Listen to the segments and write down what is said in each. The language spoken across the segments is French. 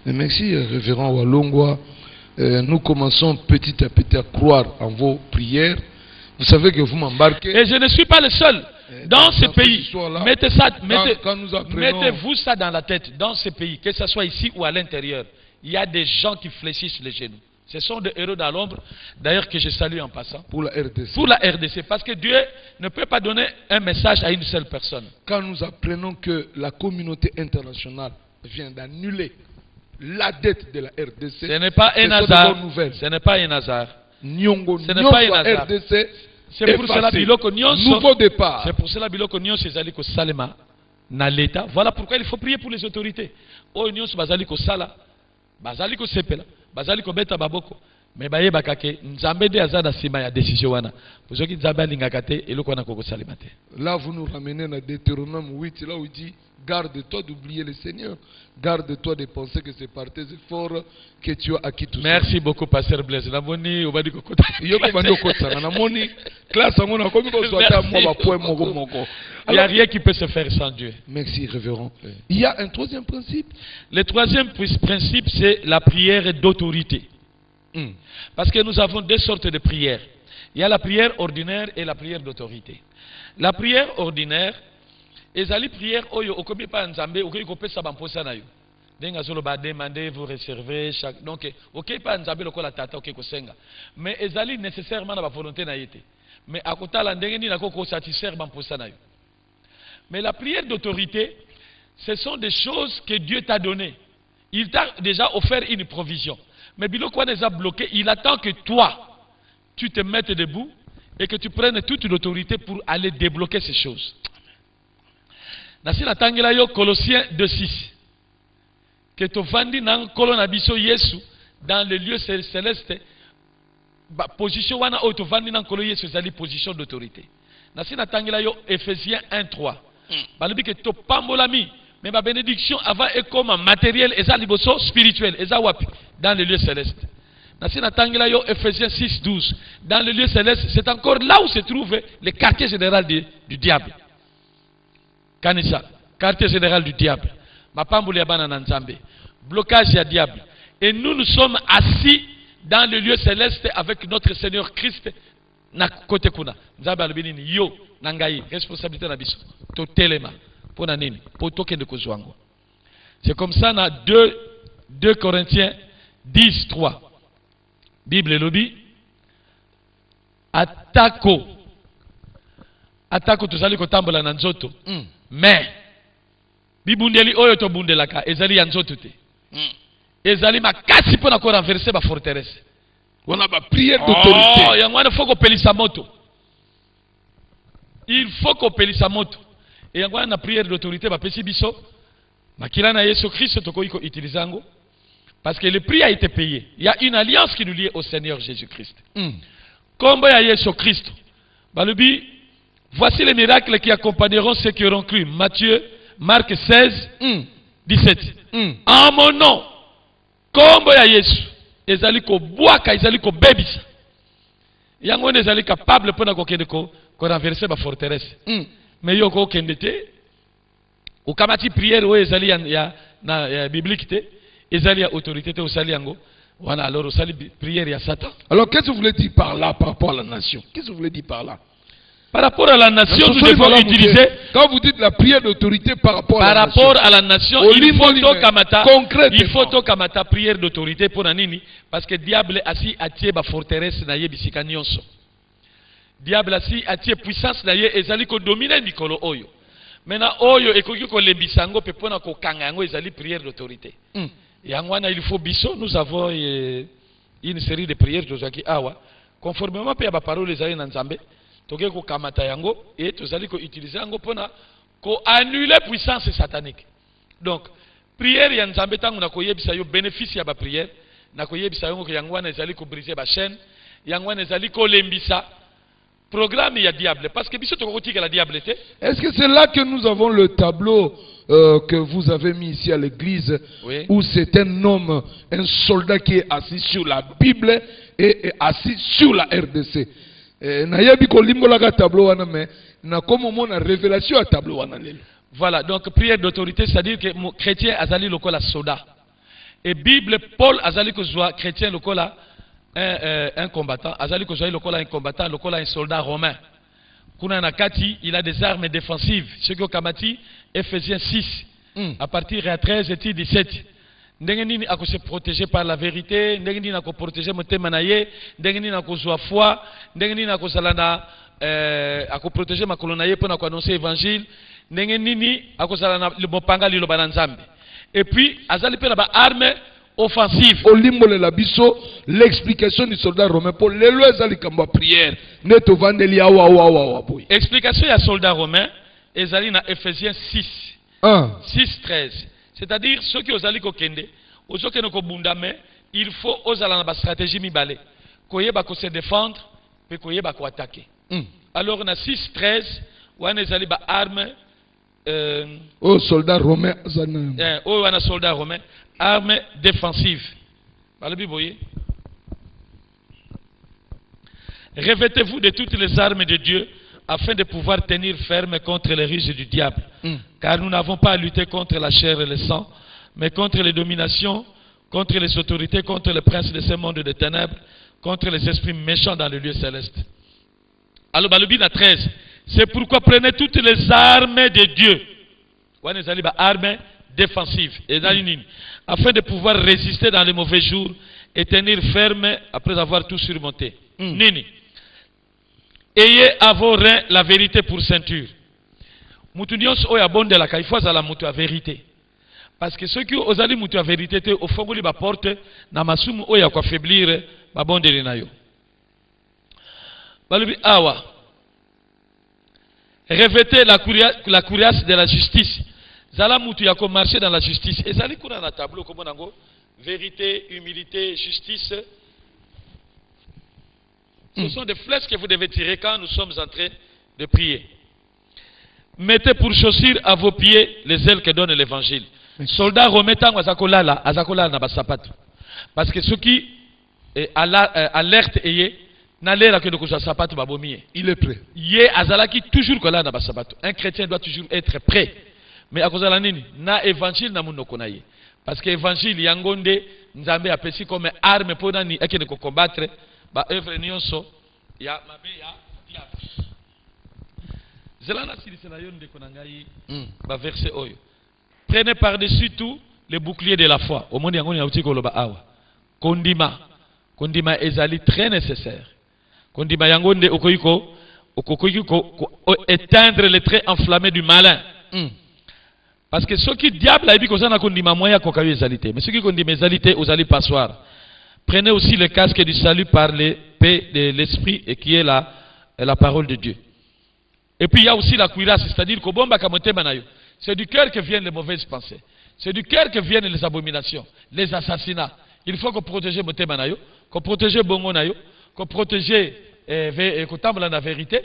Merci, révérend Walongwa. Nous commençons petit à petit à croire en vos prières. Vous savez que vous m'embarquez. Et je ne suis pas le seul. Dans ce pays, mettez-vous ça dans la tête. Dans ce pays, que ce soit ici ou à l'intérieur, il y a des gens qui fléchissent les genoux. Ce sont des héros dans l'ombre, d'ailleurs que je salue en passant. Pour la RDC. Pour la RDC, parce que Dieu ne peut pas donner un message à une seule personne. Quand nous apprenons que la communauté internationale vient d'annuler la dette de la RDC, ce n'est pas un hasard. Ce n'est pas un hasard. Ce n'est pas un hasard. RDC. C'est pour cela biloko nouveau départ. C'est pour cela biloko nyonso ezali ko salema na l'État. Voilà pourquoi il faut prier pour les autorités. O nyonso bazali ko sala, bazali ko sepela, bazali ko beta baboko. Mais baye bakake nzambe de azada sima ya décision wana. Pozoki nzambe alingaka te eloko wana ko salema te. Là vous nous ramenez dans Deutéronome 8 là où il dit garde-toi d'oublier le Seigneur. Garde-toi de penser que c'est par tes efforts que tu as acquis tout ça. Merci beaucoup, Pasteur Blaise. La moni, on va dire que il n'y a rien qui peut se faire sans Dieu. Merci, révérend. Il y a un troisième principe. Le troisième principe, c'est la prière d'autorité. Parce que nous avons deux sortes de prières. Il y a la prière ordinaire et la prière d'autorité. La prière ordinaire, ezali prière oyo okomi pa nzambe okoki kopesa bamposa na yo denga zolo ba demander vous réserver chaque donc okoki pa nzambe lokola tata okoki kosenga mais ezali nécessairement na ba volonté na yete mais akotala ndenge ni nako ko satisfaire bamposa na yo. Mais la prière d'autorité, ce sont des choses que Dieu t'a données. Il t'a déjà offert une provision, mais biloko wana eza bloqué, il attend que toi tu te mettes debout et que tu prennes toute l'autorité pour aller débloquer ces choses. Nasi natangela yo Colossiens 2:6. Que to vandi nan kolo na biso Yesu dans le lieu céleste. Position wana o to vandi nan kolo Yesu zali position d'autorité. Nasi natangela yo Ephésiens 1:3. Balobi que to pambolami mais ma bénédiction avant est comme matériel eza liboso spirituel eza wapi dans le lieu céleste. Nasi natangela yo Ephésiens 6:12. Dans le lieu céleste, c'est encore là où se trouve le quartier général du diable. Kanisa, quartier général du diable. Mapambuli ya bana na nzambe. Blocage ya diable. Et nous sommes assis dans le lieu céleste avec notre Seigneur Christ na kote kuna. Nzambe alobini yo nangai responsabilité na biso. To telema pona nini? Po tokende kozwango. C'est comme ça na 2 Corinthiens 10:3. Bible lobi atako tozali kotambola na nzoto. Mais bibundeli oyo to bundelaka ezali ya nzoto te. Ezali makasi pona ko renverser ba forteresse. On a ba prière d'autorité. Oh, yango wana faut ko pelisa moto. Il faut ko pelisa moto. Et yango wana prière d'autorité ba pesi biso. Makila na Yesu Christ to ko utiliser yango. Parce que le prix a été payé. Il y a une alliance qui nous lie au Seigneur Jésus-Christ. Kombo ya Yesu Christ. Balubi, voici les miracles qui accompagneront ceux qui auront cru. Marc 16, 17. En mon nom, kombo ya Yesu, ezali ko boaka, ezali ko bebisa. Yango ezali capable pona ko kende ko renverser ba forteresse. Mais yo ko kende te. O kamati prière o ezali ya biblique te. Ezali ya autorité te osali yango. Voilà, alors osali prière ya Satan. Alors qu'est-ce que vous voulez dire par là par rapport à la nation? Qu'est-ce que vous voulez dire par là? Par rapport à la nation, nous devons utiliser. Quand vous dites la prière d'autorité par rapport à la nation, il faut to kamata prière d'autorité pour nanini parce que diable asi atie ba forteresse na ye bisika nyonso. Diable asi atie puissance na ye ezali ko dominer mikolo oyo. Maintenant oyo ekoki ko lebisango pe pona ko kanga yango ezali prière d'autorité. Yango wana il faut biso, nous avons une série de prières tozaki awa conformément pe ba parole ezali na Nzambe. Toke ko kamata yango et tozali ko utiliser yango pona ko annuler puissance satanique. Donc prière ya Nzambe tangu na koyebisa yo bénéfice ya ba prière na koyebisa yango ko yango wana ezali ko briser ba chaîne yango wana ezali ko lembisa programme ya diable parce que biso toko tika la diable te. Est-ce que c'est là que nous avons le tableau que vous avez mis ici à l'église, oui, où c'est un homme, un soldat qui est assis sur la Bible et assis sur la RDC? Voilà, donc prière d'autorité, c'est-à-dire que mon chrétien azali lokola soda. Et Bible, Paul azali kozwa chrétien lokola un combattant, azali kozwa lokola un combattant, lokola un soldat romain. Kuna nakati, il a des armes défensives. Ce que Kamati, Ephésiens 6, à partir de 13 et 17. Ndenge nini ako se protéger par la vérité, ndenge nini ako protéger motema na ye, ndenge nini ako zwa foi, ndenge nini ako salana ako protéger makolo na ye pona ko annoncer évangile, ndenge nini ako salana mopanga liloba na Nzambe. Et puis azali pe na ba arme offensive. Olimbole la biso l'explication du soldat romain pour les lois azali kamba prière. Neto vandeli awa boy. Explication ya soldat romain ezali na Ephésiens 6. 6:13. C'est-à-dire, ceux qui ont allé kokende, ceux qui ont bundame, il faut oser la stratégie mibale. Koye ba ko se défendre, pe koye ba ko attaquer. Alors on a 6:13, ou on a ba arme soldat romain zana. On a soldat romain, arme défensive. Balobi boye. Revêtez-vous de toutes les armes de Dieu afin de pouvoir tenir ferme contre les ruses du diable. Car nous n'avons pas à lutter contre la chair et le sang, mais contre les dominations, contre les autorités, contre les princes de ce monde de ténèbres, contre les esprits méchants dans le lieu céleste. Alors, Balubina 13, c'est pourquoi prenez toutes les armes de Dieu. Armes défensives, afin de pouvoir résister dans les mauvais jours et tenir ferme après avoir tout surmonté. Nini. Ayez à vos reins la vérité pour ceinture. Mutu nyonso oya bonde la kaifoza la mutu a vérité. Parce que ceux qui osali mutu a vérité te au fongoli ba porte na masumu oya kwa faiblir ba bonde linayo. Balubi awa. Revêtez la cuirasse de la justice. Zala mutu ya ko marcher dans la justice. Et zali kuna na tableau comme nango vérité, humilité, justice. Ce sont des flèches que vous devez tirer quand nous sommes en train de prier. Mettez pour chaussure à vos pieds les ailes que donne l'évangile. Soldats remettant azakola na basapato. Parce que ceux qui alerte eye n'allera que de kozwa sapato babomie. Il est prêt. Yé azalaki toujours kola na basapato. Un chrétien doit toujours être prêt. Mais akozala nini na évangile na munoko na ye. Parce que évangile yangonde Nzambe apesi comme arme pour nani ekene ko combattre ba œuvre nyonso ya mabe ya diable. Zelana silisena yonde konangai ba verset oyo. Prenez par-dessus tout le bouclier de la foi. Au monde yango nyauti ko loba awa. Kondima ezali très nécessaire. Kondima yangonde okoyiko éteindre les traits enflammés du malin. Parce que ceux qui diable a dit que ça n'a kondima moya kokayo ezalité. Mais ceux qui kondima ezalité aux ali passoire. Prenez aussi le casque du salut par l'épée de l'esprit et qui est la parole de Dieu. Et puis il y a aussi la cuirasse, c'est-à-dire que c'est du cœur que viennent les mauvaises pensées. C'est du cœur que viennent les abominations, les assassinats. Il faut qu'on protège motema nayo, qu'on protège bongo nayo, qu'on protège la vérité.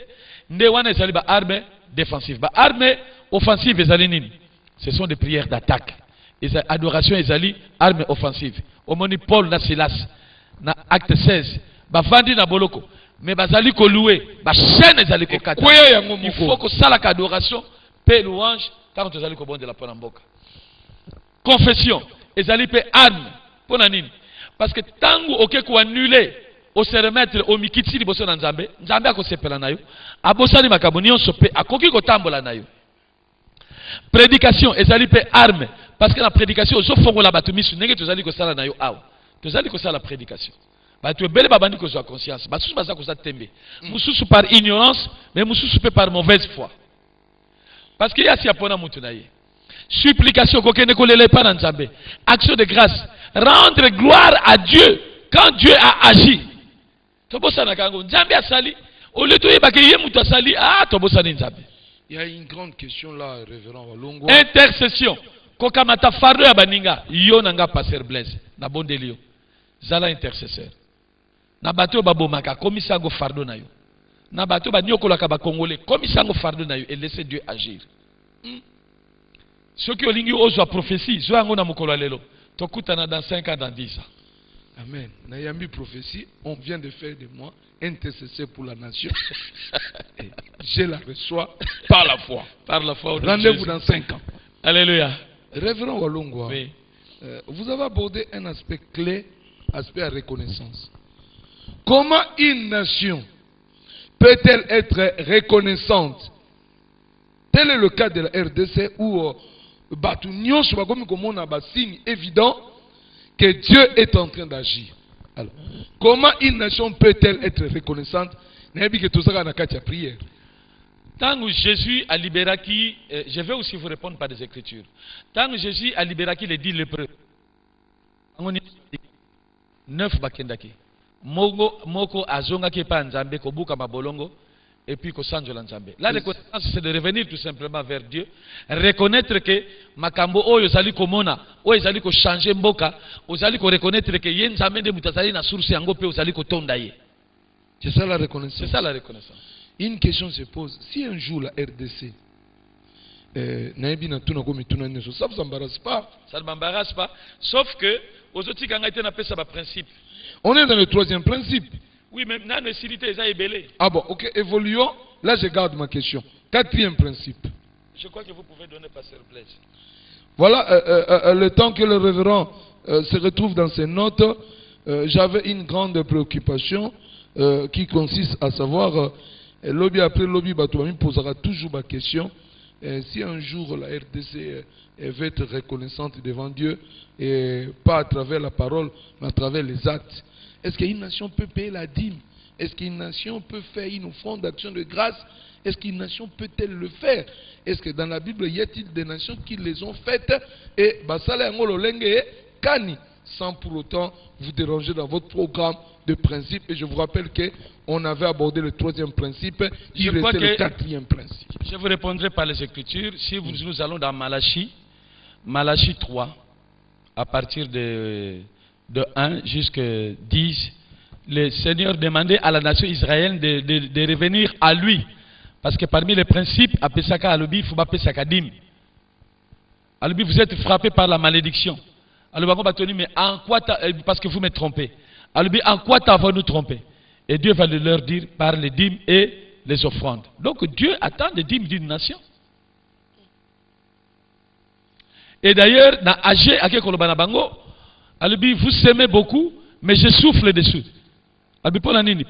Ndewana ezali ba arme défensive. Ba arme offensive ezali nini? Ce sont des prières d'attaque. Adoration ezali arme offensive. Omoni Paul na Silas na acte 16 bavandi na boloko mais bazali ko louer ba chaîne ezali ko kata. Il faut que ça la adoration paix louange quand ezali ko bonde la pona mboka. Confession ezali pe arme pona nini? Parce que tangu oke ko annuler au se remettre au mikiti liboso na Nzambe, Nzambe akosepela nayo abosali makambo nyonso pe akoki ko tambola nayo. Prédication ezali pe arme. Parce que la prédication, au fond la batumisu, nenge tozali ko sala na yo awa. Tozali ko sala la prédication. Ba tu bele babandi ko zwa conscience. Ba susu baza ko sa tembe. Mususu par ignorance, mais mususu par mauvaise foi. Parce que y a si apona mutu na ye. Supplication ko kene ko lele pa na Nzambe. Action de grâce, rendre gloire à Dieu quand Dieu a agi. Tobosa na kango Nzambe asali, au lieu de yeba ke ye mutu asali, tobosa ni Nzambe. Il y a une grande question là, révérend Walongo. Intercession. Kokamata fardo ya baninga yo nanga passer Blaise na bondelio zala intercesseur na bato babomaka komisango fardo na yo na bato banyokolaka ba congolais komisango fardo na yo et laisser Dieu agir. Ceux qui olingi ozwa prophétie zo yango na mokolo lelo tokutana dans 5 ans dans 10 ans. Amen. Na yambi prophétie, on vient de faire de moi intercesseur pour la nation. Je la reçois par la foi. Par la foi. Rendez-vous dans 5 ans. Alléluia. Révérend Walongo, oui. vous avez abordé un aspect clé, aspect à reconnaissance. Comment une nation peut-elle être reconnaissante? Tel est le cas de la RDC où Batunion comme un signe évident que Dieu est en train d'agir. Alors, comment une nation peut-elle être reconnaissante? Prière. Tant que Jésus a libéré qui, je vais aussi vous répondre par des écritures. Tant que Jésus a libéré qui les 10 lépreux, 9 bakendaki. Moko azonga ki pa nzambe kobuka mabolongo et puis ko sanjola nzambe. La reconnaissance c'est de revenir tout simplement vers Dieu, reconnaître que makambo oyo zali komona, oyo zali ko changer mboka, ozali ko reconnaître que ye nzambe de mutazali na source yango pe ozali ko tonda ye. C'est ça la reconnaissance. C'est ça la reconnaissance. Une question se pose, si un jour la RDC ça ne vous embarrasse pas? Ça ne m'embarrasse pas, sauf que aux autres quand on a ça principe. On est dans le troisième principe. Oui, mais dans le cité, ça est belé. Ah bon, ok, évoluons. Là, je garde ma question. Quatrième principe. Je crois que vous pouvez donner pasteur Blaise. Voilà, le temps que le révérend se retrouve dans ses notes, j'avais une grande préoccupation qui consiste à savoir, lobby après lobby, Batouami posera toujours ma question. Si un jour la RDC veut être reconnaissante devant Dieu, et pas à travers la parole, mais à travers les actes, est-ce qu'une nation peut payer la dîme? Est-ce qu'une nation peut faire une offrande d'action de grâce? Est-ce qu'une nation peut-elle le faire? Est-ce que dans la Bible, y a-t-il des nations qui les ont faites et basala ngolo lenge kani, sans pour autant vous déranger dans votre programme de principe? Et je vous rappelle qu'on avait abordé le troisième principe, il restait le quatrième principe. Je vous répondrai par les Écritures. Si nous allons dans Malachie 3, à partir de 1 jusqu'à 10, le Seigneur demandait à la nation israélienne de revenir à lui. Parce que parmi les principes, à Pesaka Alobi, il faut pas Pesaka Dim. Alobi, vous êtes frappé par la malédiction. Alobi, mais en quoi parce que vous me trompez. Alobi, en quoi t'avons-nous trompé? Et Dieu va leur dire par les dîmes et les offrandes. Donc Dieu attend des dîmes d'une nation. Et d'ailleurs, dans Agé, Alobi, vous s'aimez beaucoup, mais je souffle dessus.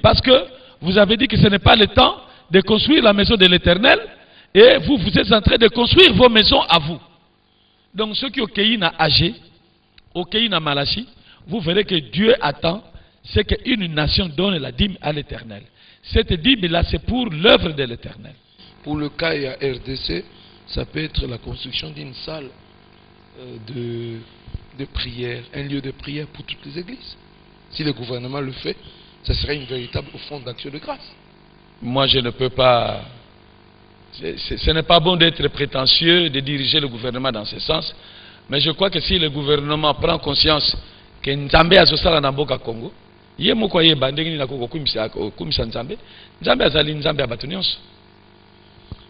Parce que vous avez dit que ce n'est pas le temps de construire la maison de l'Éternel, et vous êtes en train de construire vos maisons à vous. Donc ceux qui ont cueilli dans Agé, au cueilli dans Malachie, vous verrez que Dieu attend, c'est qu'une nation donne la dîme à l'Éternel. Cette dîme-là, c'est pour l'œuvre de l'Éternel. Pour le cas à RDC, ça peut être la construction d'une salle de prière, un lieu de prière pour toutes les églises. Si le gouvernement le fait, ça serait une véritable offrande d'action de grâce. Moi, je ne peux pas... Ce n'est pas bon d'être prétentieux, de diriger le gouvernement dans ce sens. Mais je crois que si le gouvernement prend conscience que Nzambe a Zosala Namboka Congo, le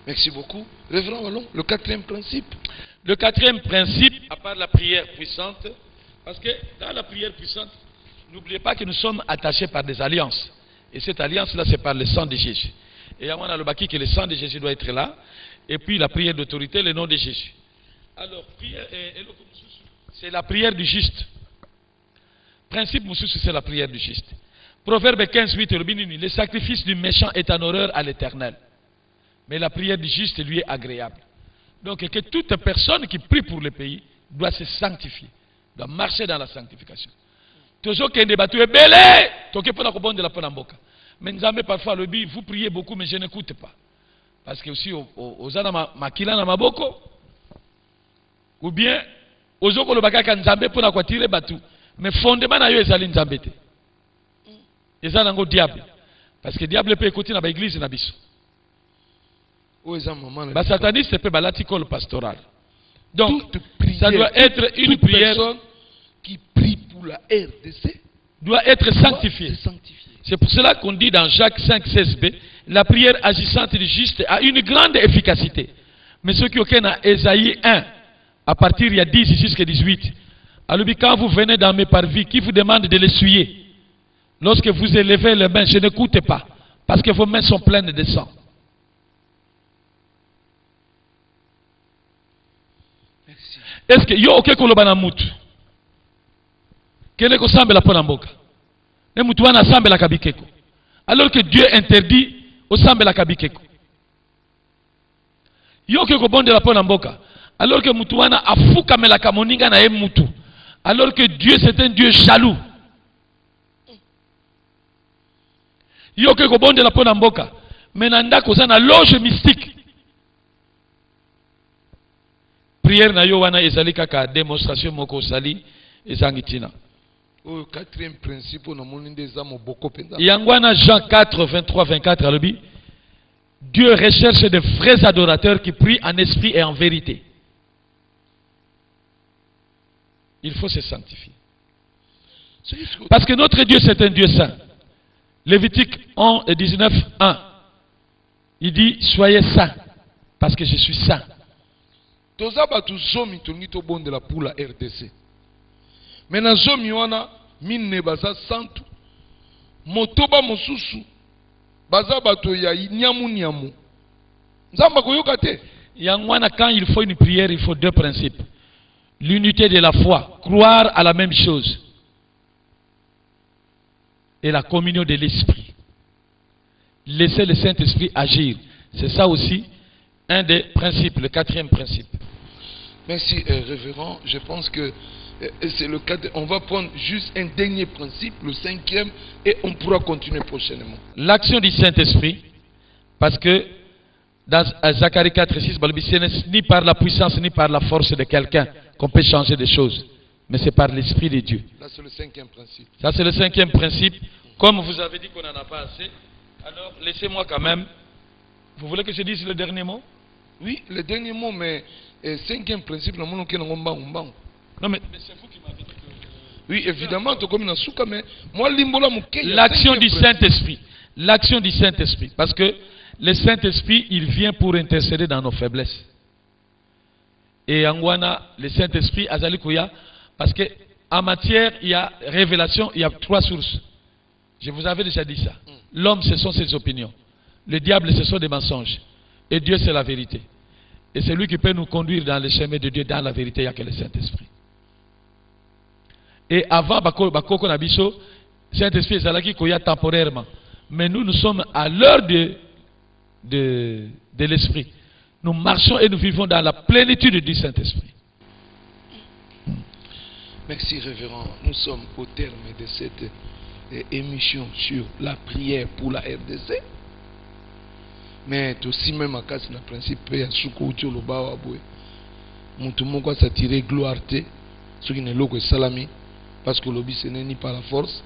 merci beaucoup. Révérend Wallon, le quatrième principe. Le quatrième principe, à part la prière puissante, parce que dans la prière puissante, n'oubliez pas que nous sommes attachés par des alliances. Et cette alliance-là, c'est par le sang de Jésus. Et à mon alobaki que le sang de Jésus doit être là. Et puis la prière d'autorité, le nom de Jésus. Alors, c'est la prière du juste. Principe Moussous, c'est la prière du juste. Proverbe 15, 8, le sacrifice du méchant est en horreur à l'Éternel. Mais la prière du juste lui est agréable. Donc que toute personne qui prie pour le pays doit se sanctifier, doit marcher dans la sanctification. Toujours qu'un débat est belé, mais Nzambe parfois le dit, vous priez beaucoup mais je n'écoute pas. Parce que aussi aux ana makila na maboko ou bien aux oko le bakaka Nzambe pour na kwatire batu mais fondement na yo ezali Nzambe te. Ezali nango diable. Parce que diable peut écouter na ba église na biso. Bah, sataniste peut balati col pastoral. Donc, ça doit être une prière qui prie pour la RDC doit être sanctifiée. C'est pour cela qu'on dit dans Jacques 5, 16b, la prière agissante du juste a une grande efficacité. Mais ceux qui ont dans Ésaïe 1, à partir il y a 10 jusqu'à 18, alors quand vous venez dans mes parvis, qui vous demande de l'essuyer, lorsque vous élevez les mains, je n'écoute pas, parce que vos mains sont pleines de sang. Est-ce que yo ok kolobana mutu Quel est le sambela pour l'amboka? Ne mutuana sambela kabikeko. Alors que Dieu interdit au sambela kabikeko. Yoke ko bonde la pour l'amboka. Alors que mutuana afuka melaka moninga na mutu. Alors que Dieu c'est un Dieu jaloux. Yoke ko bonde la pour l'amboka. Menanda ko na loge mystique. Prière na yo wana ezali kaka démonstration moko sali ezangitina. Au quatrième principe, on a mon des âmes beaucoup penza. Yangwana Jean 4, 23, 24 à l'obi. Dieu recherche de vrais adorateurs qui prient en esprit et en vérité. Il faut se sanctifier. Parce que notre Dieu c'est un Dieu saint. Lévitique 11 et 19, 1. Il dit soyez saints parce que je suis saint. Tozaba tu zomi tongi to bon de la pour la RDC. Maintenant zomi wana mine baza santu. Motoba mosusu baza bato ya nyamu nyamu. Nzamba koyoka te. Yangwana quand il faut une prière, il faut deux principes. L'unité de la foi, croire à la même chose. Et la communion de l'esprit. Laisser le Saint-Esprit agir. C'est ça aussi un des principes, le quatrième principe. Merci, révérend. Je pense que c'est le cas. On va prendre juste un dernier principe, le cinquième, et on pourra continuer prochainement. L'action du Saint-Esprit, parce que dans Zacharie 4 et 6, ce n'est ni par la puissance ni par la force de quelqu'un qu'on peut changer des choses, mais c'est par l'Esprit de Dieu. Là, c'est le cinquième principe. Ça, c'est le cinquième principe. Comme vous avez dit qu'on n'en a pas assez, alors laissez-moi quand même. Vous voulez que je dise le dernier mot? Oui, le dernier mot, mais cinquième principe, non, mais c'est vous qui m'avez dit que... Oui, évidemment, mais moi, l'action du Saint-Esprit. L'action du Saint-Esprit. Parce que le Saint-Esprit, il vient pour intercéder dans nos faiblesses. Et Angwana, le Saint-Esprit, Azalikuya, parce que en matière, il y a révélation, il y a trois sources. Je vous avais déjà dit ça. L'homme, ce sont ses opinions. Le diable, ce sont des mensonges. Et Dieu, c'est la vérité. Et c'est lui qui peut nous conduire dans le chemin de Dieu, dans la vérité, il n'y a que le Saint-Esprit. Et avant, Bakoko Nabiso, Saint-Esprit est là qui koya temporairement. Mais nous, nous sommes à l'heure de l'Esprit. Nous marchons et nous vivons dans la plénitude du Saint-Esprit. Merci, révérend. Nous sommes au terme de cette émission sur la prière pour la RDC. Mais aussi même à cas na principe ya suko uti oloba wa boye mutu moko s'attirer gloire te ce qui ne loko salami parce que l'obi ce n'est ni par la force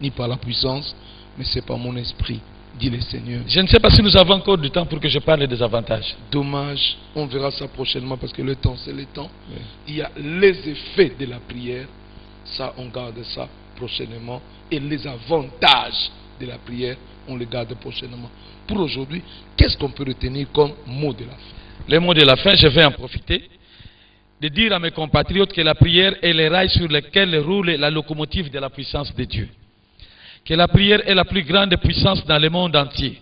ni par la puissance mais c'est par mon esprit dit le Seigneur. Je ne sais pas si nous avons encore du temps pour que je parle des avantages. Dommage, on verra ça prochainement parce que le temps c'est le temps. Oui. Il y a les effets de la prière, ça on garde ça prochainement, et les avantages de la prière on les garde prochainement. Pour aujourd'hui, qu'est-ce qu'on peut retenir comme mot de la fin? Le mot de la fin, je vais en profiter de dire à mes compatriotes que la prière est le rail sur lequel roule la locomotive de la puissance de Dieu. Que la prière est la plus grande puissance dans le monde entier.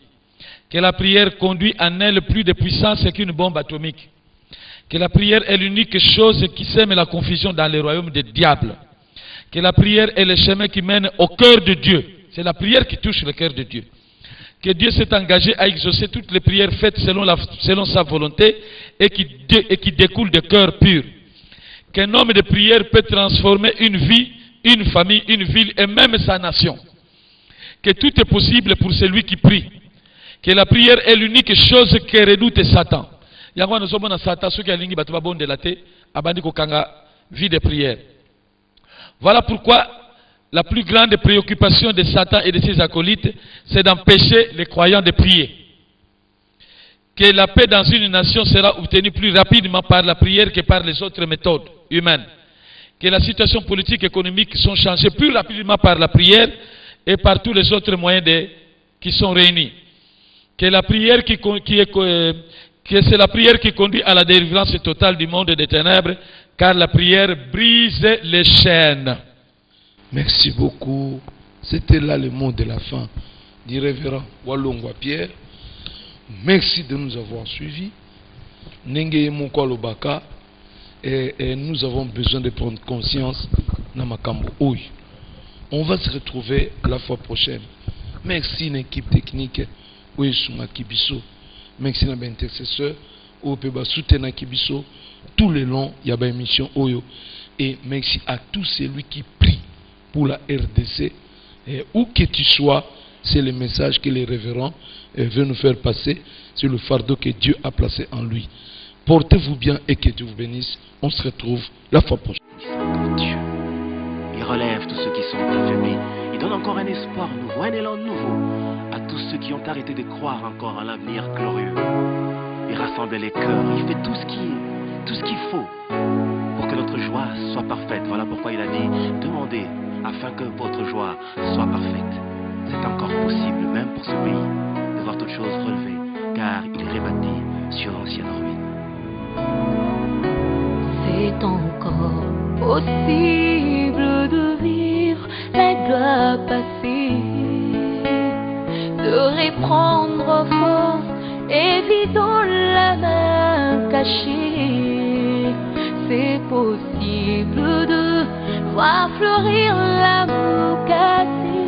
Que la prière conduit en elle plus de puissance qu'une bombe atomique. Que la prière est l'unique chose qui sème la confusion dans le royaume des diables. Que la prière est le chemin qui mène au cœur de Dieu. C'est la prière qui touche le cœur de Dieu. Que Dieu s'est engagé à exaucer toutes les prières faites selon sa volonté et qui découlent de cœur pur. Qu'un homme de prière peut transformer une vie, une famille, une ville et même sa nation. Que tout est possible pour celui qui prie. Que la prière est l'unique chose qui redoute Satan. Vie de prière. Voilà pourquoi la plus grande préoccupation de Satan et de ses acolytes, c'est d'empêcher les croyants de prier. Que la paix dans une nation sera obtenue plus rapidement par la prière que par les autres méthodes humaines. Que la situation politique et économique sont changées plus rapidement par la prière et par tous les autres moyens qui sont réunis. Que la prière c'est la prière qui conduit à la délivrance totale du monde des ténèbres, car la prière brise les chaînes. Merci beaucoup. C'était là le mot de la fin du révérend Walongwa Pierre. Merci de nous avoir suivis. Et nous avons besoin de prendre conscience dans Makambo. On va se retrouver la fois prochaine. Merci une équipe technique. Oui, Souma Kibiso. Merci à l'intercesseur. Ou peut soutenir Kibiso. Tout le long, il y a une émission Oyo. Et merci à tous celui qui prie pour la RDC. Et où que tu sois, c'est le message que les révérends veulent nous faire passer sur le fardeau que Dieu a placé en lui. Portez-vous bien et que Dieu vous bénisse. On se retrouve la fois prochaine. Dieu. Il relève tous ceux qui sont affamés. Il donne encore un espoir nouveau, un élan nouveau à tous ceux qui ont arrêté de croire encore à l'avenir glorieux. Il rassemble les cœurs. Il fait tout ce qu'il faut pour que notre joie soit parfaite. Voilà pourquoi il a dit, demandez afin que votre joie soit parfaite. C'est encore possible, même pour ce pays, de voir toutes choses relevées, car il est rebâti sur l'ancienne ruine. C'est encore possible de vivre la gloire passée, de reprendre force, évitant la main cachée. C'est possible de voir fleurir l'amour cassé.